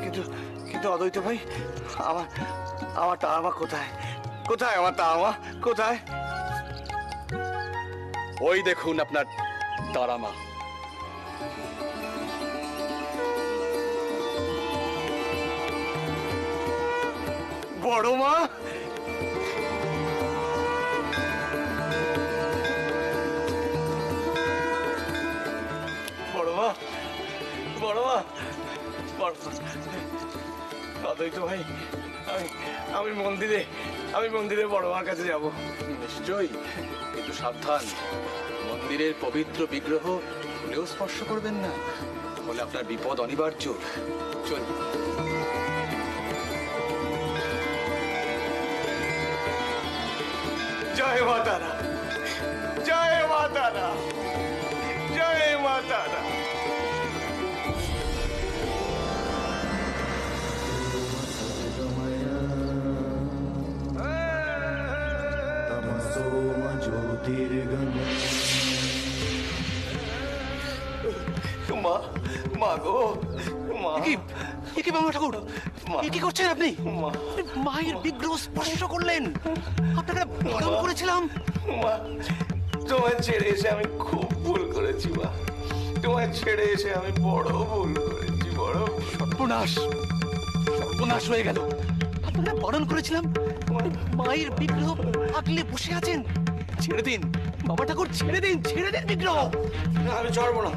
কিন্তু কিন্তু অদ্বৈত ভাই, আমার আমার তারা মা কোথায়? কোথায় আমার তারা মা? কোথায়? ওই দেখুন আপনার তারা মা। বড় মা? বড় মা, বড় মা, বড় মা। অদ্বৈত ভাই, আমি মন্দিরে বড় মার কাছে যাব। নিশ্চয়ই, কিন্তু সাবধান, মন্দিরের পবিত্র বিগ্রহ ভুলেও স্পর্শ করবেন না, তাহলে আপনার বিপদ অনিবার্য। চলুন। জয় মা তারা, জয় মা তারা, জয় মা তারা। মা, মা গো, মা। কি বাবা ঠাকুর, কি করছেন আপনি? মা, মায়ের বিগ্রহ স্পর্শ করলেন, আপনাকে বারণ করেছিলাম। মা, তোমায় ছেড়ে এসে আমি খুব ভুল করেছি মা। তোমায় ছেড়ে এসে আমি বড় ভুল করেছি, বড়। সর্বনাশ, সর্বনাশ হয়ে গেল। আপনাকে বারণ করেছিলাম, মায়ের বিগ্রহ আগলে বসে আছেন। ছেড়ে দিন বাবা ঠাকুর, ছেড়ে দিন, ছেড়ে দিন বিগ্রহ। না, আমি ছাড়বো না।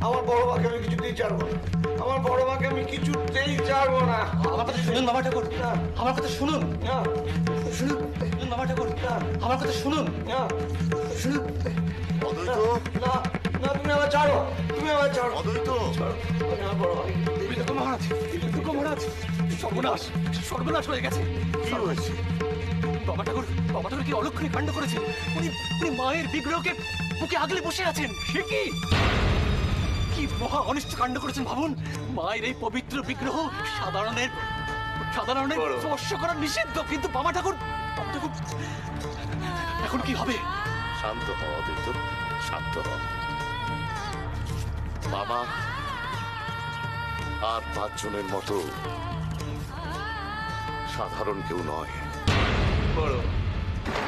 আমার বড় মাকে আমি কিছুতেই ছাড়বো না। আমার বড় মাকে আমি কিছুতেই ছাড়বো না। আমার কথা শুনুন বাবা ঠাকুর, আমার কথা শুনুন। না, শুনুন বাবা ঠাকুর, আমার কথা শুনুন। না, শুনুন। অদ্বৈত, না, না, তুমি আমার ছাড়ো, তুমি আমার ছাড়ো। অদ্বৈত, ছাড়ো। আমি আমার বড় মাকে। দেখো মহারাজ, দেখো মহারাজ, সর্বনাশ, সর্বনাশ হয়ে গেছে। কি হয়েছে? বাবা ঠাকুর কি অলক্ষণী কাণ্ড করেছেন। উনি উনি মায়ের বিগ্রহকে বুকে আগলে বসে আছেন। সে কি মহা অনিষ্ট কাণ্ড করেছেন ভাবুন। মায়ের এই পবিত্র বিগ্রহ সাধারণের স্পর্শ করা নিষিদ্ধ, কিন্তু বাবা ঠাকুর এখন কি হবে? শান্ত হও অদ্বৈত, শান্ত হও। বাবা আর 5 জনের মতো সাধারণ কেউ নয়। বড়,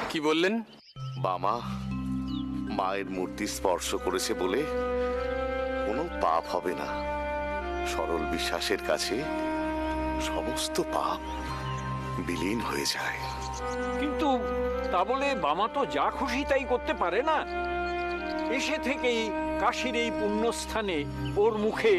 কি বললেন? বাবা মায়ের মূর্তি স্পর্শ করেছে বলে কোনো পাপ হবে না। সরল বিশ্বাসের কাছে সমস্ত পাপ বিলীন হয়ে যায়। কিন্তু তা বলে বামা তো যা খুশি তাই করতে পারে না। এসে থেকেই কাশীর এই পুণ্যস্থানে ওর মুখে